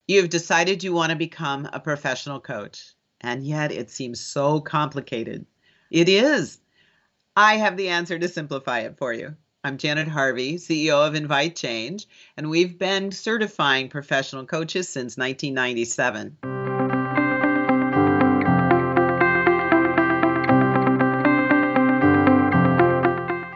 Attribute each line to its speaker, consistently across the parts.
Speaker 1: You've decided you want to become a professional coach, and yet it seems so complicated. It is. I have the answer to simplify it for you. I'm Janet Harvey, CEO of inviteCHANGE, and we've been certifying professional coaches since 1997.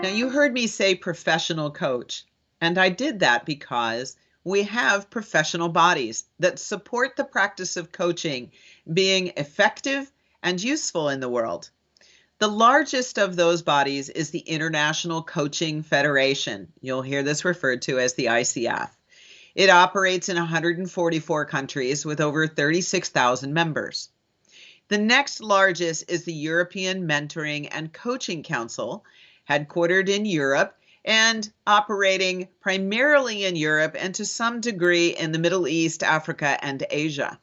Speaker 1: Now, you heard me say professional coach, and I did that because we have professional bodies that support the practice of coaching being effective and useful in the world. The largest of those bodies is the International Coaching Federation. You'll hear this referred to as the ICF. It operates in 144 countries with over 36,000 members. The next largest is the European Mentoring and Coaching Council, headquartered in Europe and operating primarily in Europe and to some degree in the Middle East, Africa, and Asia.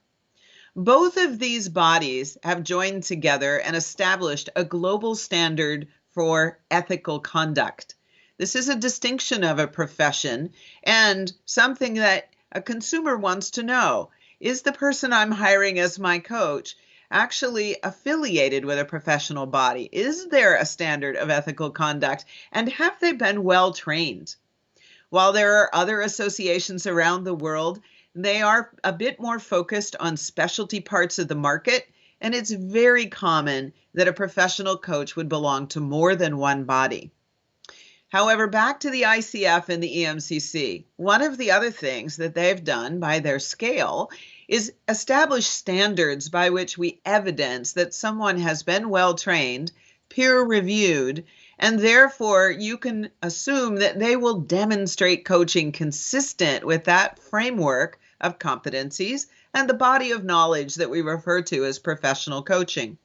Speaker 1: Both of these bodies have joined together and established a global standard for ethical conduct. This is a distinction of a profession and something that a consumer wants to know. Is the person I'm hiring as my coach actually affiliated with a professional body? Is there a standard of ethical conduct? And have they been well trained? While there are other associations around the world, they are a bit more focused on specialty parts of the market, and it's very common that a professional coach would belong to more than one body. However, back to the ICF and the EMCC, one of the other things that they've done by their scale is establish standards by which we evidence that someone has been well trained, peer reviewed, and therefore you can assume that they will demonstrate coaching consistent with that framework of competencies and the body of knowledge that we refer to as professional coaching.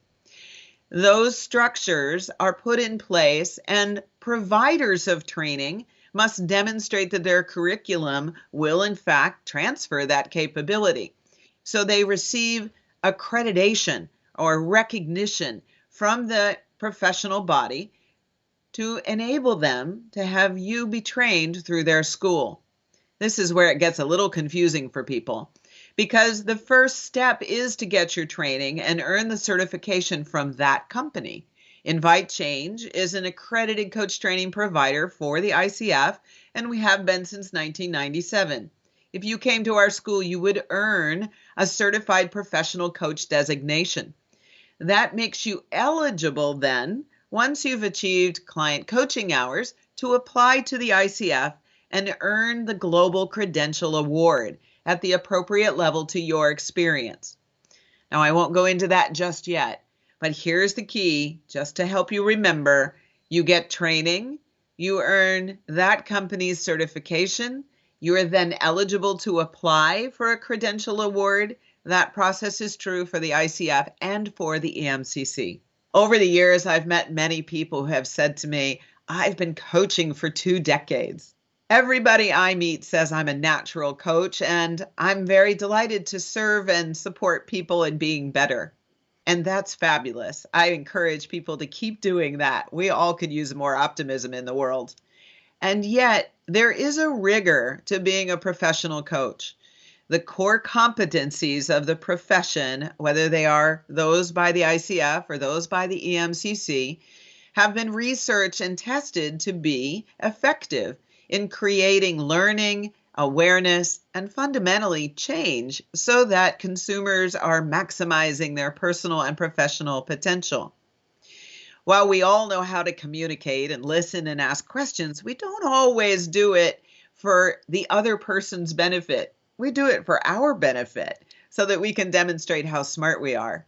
Speaker 1: Those structures are put in place, and providers of training must demonstrate that their curriculum will in fact transfer that capability. So they receive accreditation or recognition from the professional body to enable them to have you be trained through their school. This is where it gets a little confusing for people, because the first step is to get your training and earn the certification from that company. inviteCHANGE is an accredited coach training provider for the ICF, and we have been since 1997. If you came to our school, you would earn a Certified Professional Coach Designation. That makes you eligible then, once you've achieved client coaching hours, to apply to the ICF and earn the Global Credential Award at the appropriate level to your experience. Now, I won't go into that just yet, but here's the key, just to help you remember. You get training, you earn that company's certification, you are then eligible to apply for a credential award. That process is true for the ICF and for the EMCC. Over the years, I've met many people who have said to me, I've been coaching for 2 decades. Everybody I meet says I'm a natural coach, and I'm very delighted to serve and support people in being better. And that's fabulous. I encourage people to keep doing that. We all could use more optimism in the world. And yet, there is a rigor to being a professional coach. The core competencies of the profession, whether they are those by the ICF or those by the EMCC, have been researched and tested to be effective in creating learning, awareness, and fundamentally change so that consumers are maximizing their personal and professional potential. While we all know how to communicate and listen and ask questions, we don't always do it for the other person's benefit. We do it for our benefit so that we can demonstrate how smart we are.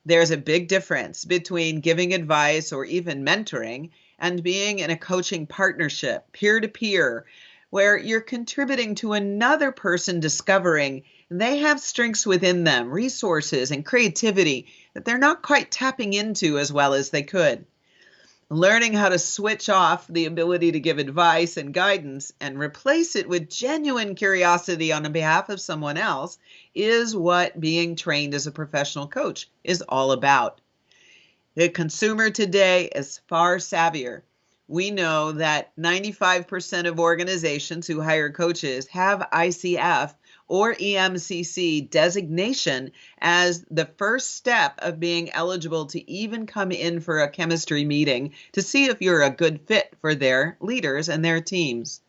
Speaker 1: There's a big difference between giving advice or even mentoring and being in a coaching partnership, peer-to-peer, where you're contributing to another person discovering they have strengths within them, resources and creativity that they're not quite tapping into as well as they could. Learning how to switch off the ability to give advice and guidance and replace it with genuine curiosity on behalf of someone else is what being trained as a professional coach is all about. The consumer today is far savvier. We know that 95% of organizations who hire coaches have ICF or EMCC designation as the first step of being eligible to even come in for a chemistry meeting to see if you're a good fit for their leaders and their teams.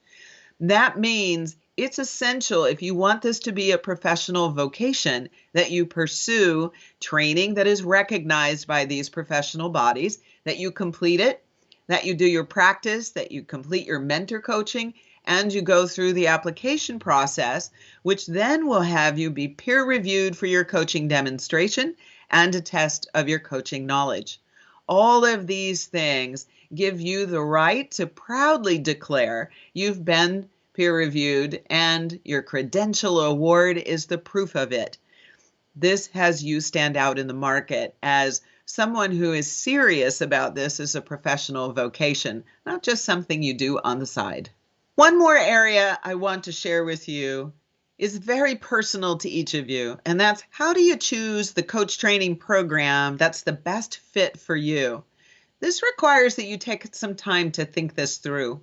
Speaker 1: That means it's essential, if you want this to be a professional vocation, that you pursue training that is recognized by these professional bodies, that you complete it, that you do your practice, that you complete your mentor coaching, and you go through the application process, which then will have you be peer reviewed for your coaching demonstration and a test of your coaching knowledge. All of these things give you the right to proudly declare you've been peer reviewed, and your credential award is the proof of it. This has you stand out in the market as someone who is serious about this as a professional vocation, not just something you do on the side. One more area I want to share with you is very personal to each of you, and that's how do you choose the coach training program that's the best fit for you? This requires that you take some time to think this through.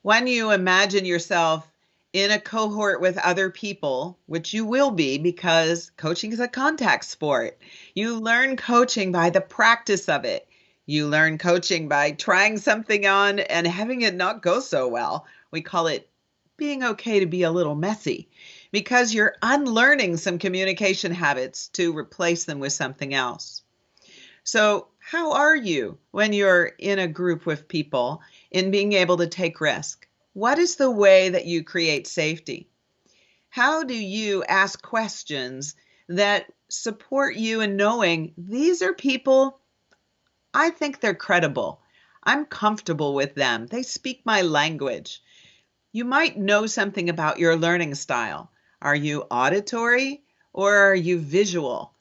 Speaker 1: When you imagine yourself in a cohort with other people, which you will be because coaching is a contact sport, you learn coaching by the practice of it. You learn coaching by trying something on and having it not go so well. We call it being okay to be a little messy because you're unlearning some communication habits to replace them with something else. So how are you when you're in a group with people in being able to take risk? What is the way that you create safety? How do you ask questions that support you in knowing these are people, I think they're credible. I'm comfortable with them. They speak my language. You might know something about your learning style. Are you auditory or are you visual?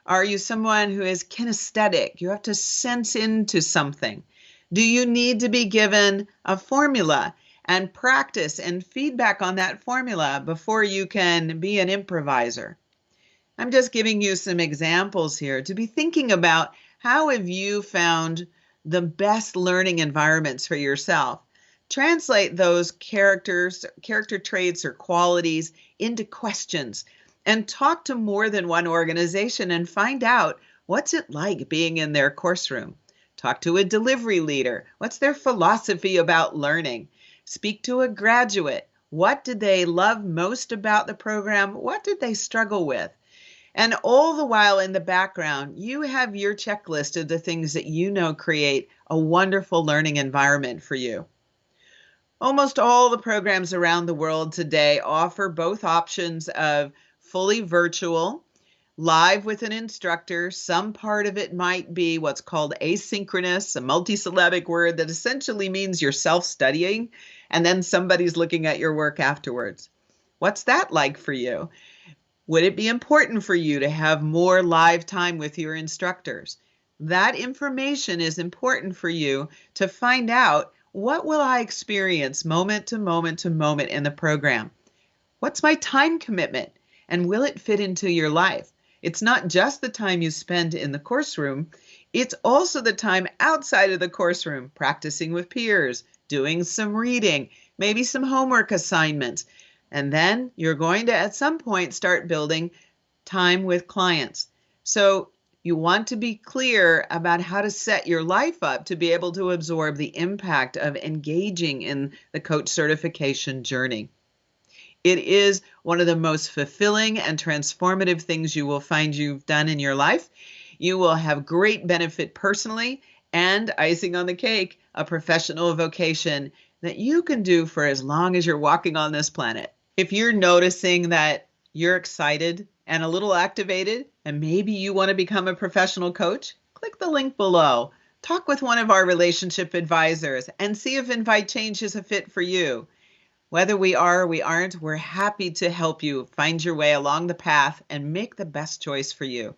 Speaker 1: Are you someone who is kinesthetic? You have to sense into something. Do you need to be given a formula and practice and feedback on that formula before you can be an improviser? I'm just giving you some examples here to be thinking about how have you found the best learning environments for yourself. Translate those character traits or qualities into questions and talk to more than one organization and find out what's it like being in their course room. Talk to a delivery leader. What's their philosophy about learning? Speak to a graduate. What did they love most about the program? What did they struggle with? And all the while in the background, you have your checklist of the things that you know create a wonderful learning environment for you. Almost all the programs around the world today offer both options of fully virtual, live with an instructor. Some part of it might be what's called asynchronous, a multisyllabic word that essentially means you're self-studying and then somebody's looking at your work afterwards. What's that like for you? Would it be important for you to have more live time with your instructors? That information is important for you to find out, what will I experience moment to moment to moment in the program? What's my time commitment? And will it fit into your life? It's not just the time you spend in the course room, it's also the time outside of the course room, practicing with peers, doing some reading, maybe some homework assignments. And then you're going to, at some point, start building time with clients. So you want to be clear about how to set your life up to be able to absorb the impact of engaging in the coach certification journey. It is one of the most fulfilling and transformative things you will find you've done in your life. You will have great benefit personally and, icing on the cake, a professional vocation that you can do for as long as you're walking on this planet. If you're noticing that you're excited and a little activated, and maybe you want to become a professional coach, click the link below. Talk with one of our relationship advisors and see if inviteCHANGE is a fit for you. Whether we are or we aren't, we're happy to help you find your way along the path and make the best choice for you.